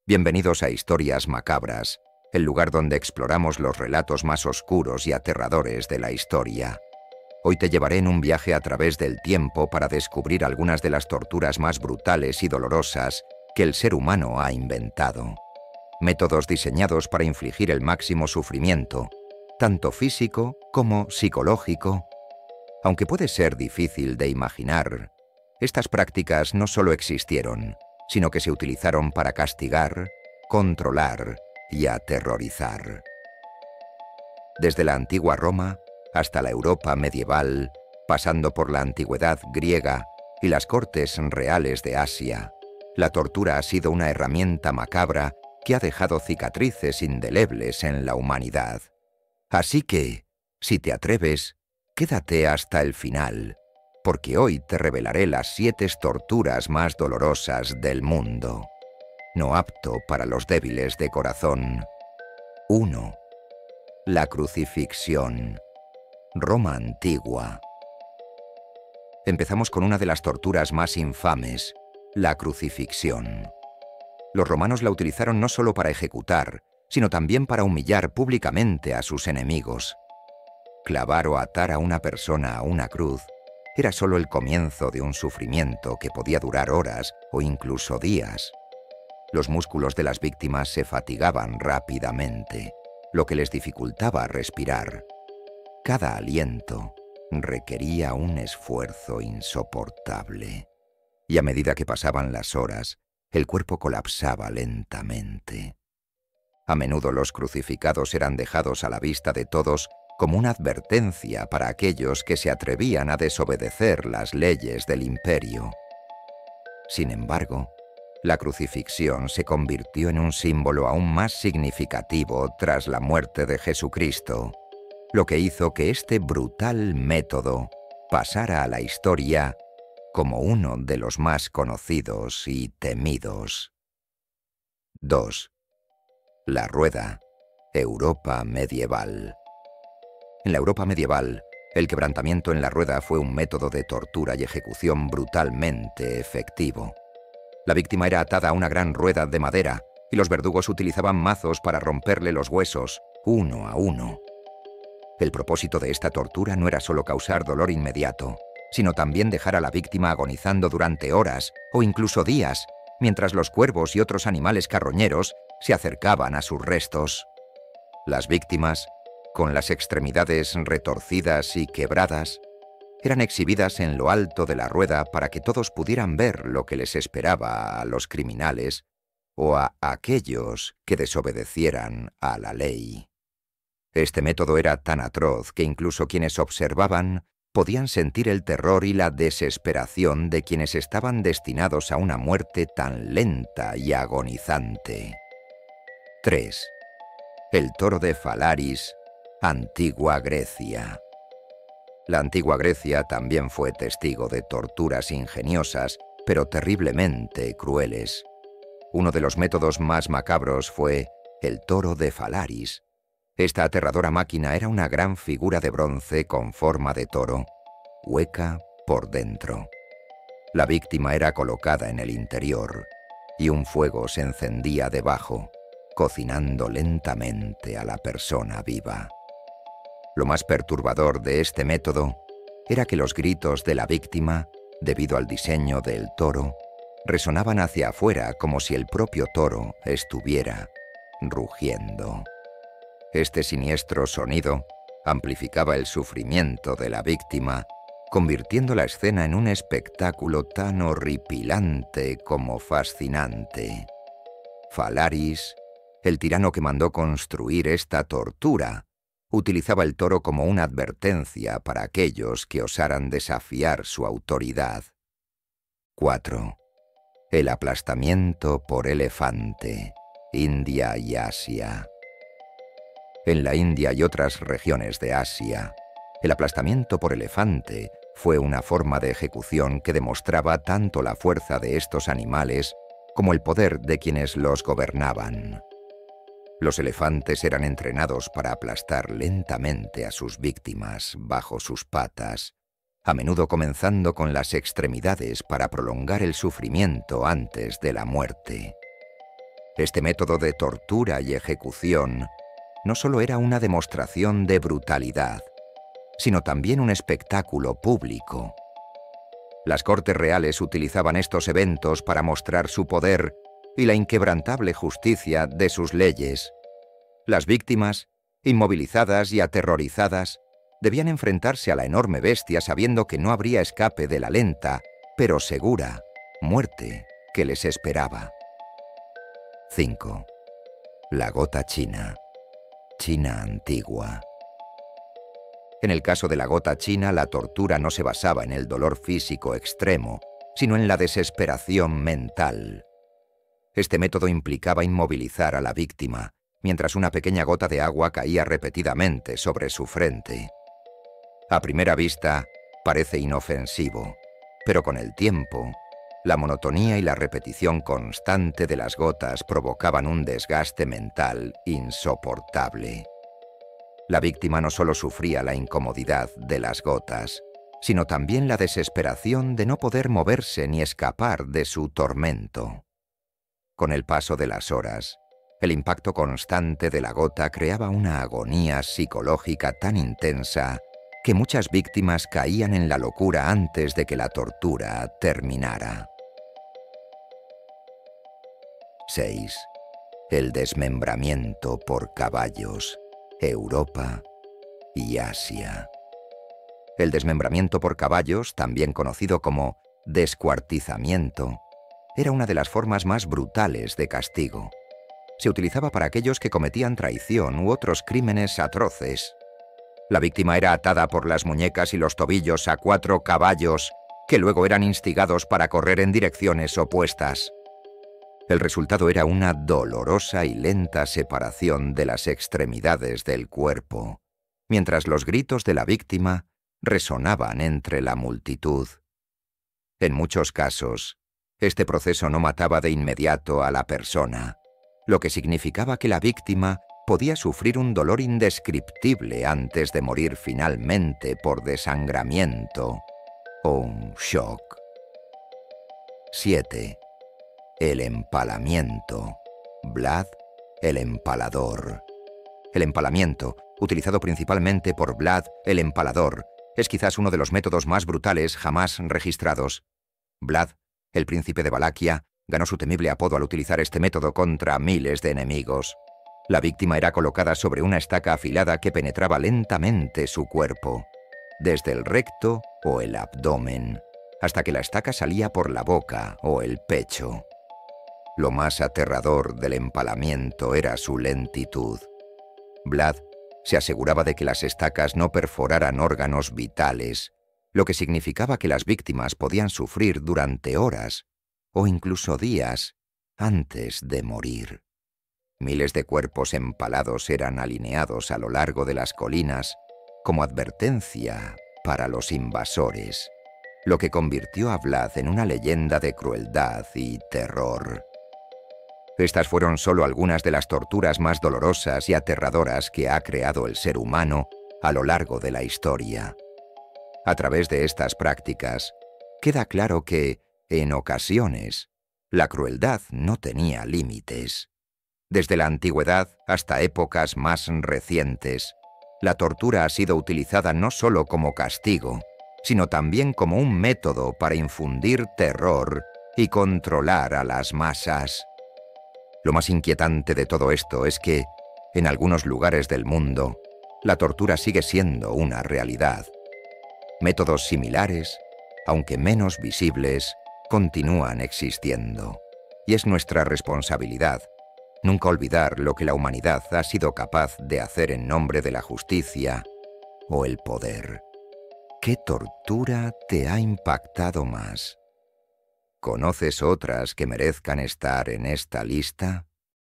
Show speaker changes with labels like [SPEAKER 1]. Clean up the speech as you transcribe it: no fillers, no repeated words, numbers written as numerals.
[SPEAKER 1] Bienvenidos a Historias Macabras, el lugar donde exploramos los relatos más oscuros y aterradores de la historia. Hoy te llevaré en un viaje a través del tiempo para descubrir algunas de las torturas más brutales y dolorosas que el ser humano ha inventado. Métodos diseñados para infligir el máximo sufrimiento, tanto físico como psicológico. Aunque puede ser difícil de imaginar, estas prácticas no solo existieron, sino que se utilizaron para castigar, controlar y aterrorizar. Desde la antigua Roma hasta la Europa medieval, pasando por la antigüedad griega y las cortes reales de Asia, la tortura ha sido una herramienta macabra que ha dejado cicatrices indelebles en la humanidad. Así que, si te atreves, quédate hasta el final, porque hoy te revelaré las 7 torturas más dolorosas del mundo. No apto para los débiles de corazón. 1. La crucifixión. Roma antigua. Empezamos con una de las torturas más infames, la crucifixión. Los romanos la utilizaron no solo para ejecutar, sino también para humillar públicamente a sus enemigos. Clavar o atar a una persona a una cruz era solo el comienzo de un sufrimiento que podía durar horas o incluso días. Los músculos de las víctimas se fatigaban rápidamente, lo que les dificultaba respirar. Cada aliento requería un esfuerzo insoportable, y a medida que pasaban las horas, el cuerpo colapsaba lentamente. A menudo los crucificados eran dejados a la vista de todos como una advertencia para aquellos que se atrevían a desobedecer las leyes del imperio. Sin embargo, la crucifixión se convirtió en un símbolo aún más significativo tras la muerte de Jesucristo, lo que hizo que este brutal método pasara a la historia como uno de los más conocidos y temidos. 2. La rueda. Europa medieval. En la Europa medieval, el quebrantamiento en la rueda fue un método de tortura y ejecución brutalmente efectivo. La víctima era atada a una gran rueda de madera y los verdugos utilizaban mazos para romperle los huesos, uno a uno. El propósito de esta tortura no era solo causar dolor inmediato, sino también dejar a la víctima agonizando durante horas o incluso días, mientras los cuervos y otros animales carroñeros se acercaban a sus restos. Las víctimas, con las extremidades retorcidas y quebradas, eran exhibidas en lo alto de la rueda para que todos pudieran ver lo que les esperaba a los criminales o a aquellos que desobedecieran a la ley. Este método era tan atroz que incluso quienes observaban podían sentir el terror y la desesperación de quienes estaban destinados a una muerte tan lenta y agonizante. 3. El toro de Falaris, antigua Grecia. La antigua Grecia también fue testigo de torturas ingeniosas, pero terriblemente crueles. Uno de los métodos más macabros fue el toro de Falaris. Esta aterradora máquina era una gran figura de bronce con forma de toro, hueca por dentro. La víctima era colocada en el interior y un fuego se encendía debajo, cocinando lentamente a la persona viva. Lo más perturbador de este método era que los gritos de la víctima, debido al diseño del toro, resonaban hacia afuera como si el propio toro estuviera rugiendo. Este siniestro sonido amplificaba el sufrimiento de la víctima, convirtiendo la escena en un espectáculo tan horripilante como fascinante. Falaris, el tirano que mandó construir esta tortura, utilizaba el toro como una advertencia para aquellos que osaran desafiar su autoridad. 4. El aplastamiento por elefante, India y Asia. En la India y otras regiones de Asia, el aplastamiento por elefante fue una forma de ejecución que demostraba tanto la fuerza de estos animales como el poder de quienes los gobernaban. Los elefantes eran entrenados para aplastar lentamente a sus víctimas bajo sus patas, a menudo comenzando con las extremidades para prolongar el sufrimiento antes de la muerte. Este método de tortura y ejecución no solo era una demostración de brutalidad, sino también un espectáculo público. Las cortes reales utilizaban estos eventos para mostrar su poder y la inquebrantable justicia de sus leyes. Las víctimas, inmovilizadas y aterrorizadas, debían enfrentarse a la enorme bestia sabiendo que no habría escape de la lenta, pero segura, muerte que les esperaba. 5. La gota china. China antigua. En el caso de la gota china, la tortura no se basaba en el dolor físico extremo, sino en la desesperación mental. Este método implicaba inmovilizar a la víctima, mientras una pequeña gota de agua caía repetidamente sobre su frente. A primera vista, parece inofensivo, pero con el tiempo, la monotonía y la repetición constante de las gotas provocaban un desgaste mental insoportable. La víctima no solo sufría la incomodidad de las gotas, sino también la desesperación de no poder moverse ni escapar de su tormento. Con el paso de las horas, el impacto constante de la gota creaba una agonía psicológica tan intensa que muchas víctimas caían en la locura antes de que la tortura terminara. 6. El desmembramiento por caballos. Europa y Asia. El desmembramiento por caballos, también conocido como descuartizamiento, era una de las formas más brutales de castigo. Se utilizaba para aquellos que cometían traición u otros crímenes atroces. La víctima era atada por las muñecas y los tobillos a 4 caballos, que luego eran instigados para correr en direcciones opuestas. El resultado era una dolorosa y lenta separación de las extremidades del cuerpo, mientras los gritos de la víctima resonaban entre la multitud. En muchos casos, este proceso no mataba de inmediato a la persona, lo que significaba que la víctima podía sufrir un dolor indescriptible antes de morir finalmente por desangramiento o un shock. 7. El empalamiento. Vlad el Empalador. El empalamiento, utilizado principalmente por Vlad el Empalador, es quizás uno de los métodos más brutales jamás registrados. Vlad, el príncipe de Valaquia, ganó su temible apodo al utilizar este método contra miles de enemigos. La víctima era colocada sobre una estaca afilada que penetraba lentamente su cuerpo, desde el recto o el abdomen, hasta que la estaca salía por la boca o el pecho. Lo más aterrador del empalamiento era su lentitud. Vlad se aseguraba de que las estacas no perforaran órganos vitales, lo que significaba que las víctimas podían sufrir durante horas o incluso días antes de morir. Miles de cuerpos empalados eran alineados a lo largo de las colinas como advertencia para los invasores, lo que convirtió a Vlad en una leyenda de crueldad y terror. Estas fueron solo algunas de las torturas más dolorosas y aterradoras que ha creado el ser humano a lo largo de la historia. A través de estas prácticas, queda claro que, en ocasiones, la crueldad no tenía límites. Desde la antigüedad hasta épocas más recientes, la tortura ha sido utilizada no solo como castigo, sino también como un método para infundir terror y controlar a las masas. Lo más inquietante de todo esto es que, en algunos lugares del mundo, la tortura sigue siendo una realidad. Métodos similares, aunque menos visibles, continúan existiendo. Y es nuestra responsabilidad nunca olvidar lo que la humanidad ha sido capaz de hacer en nombre de la justicia o el poder. ¿Qué tortura te ha impactado más? ¿Conoces otras que merezcan estar en esta lista?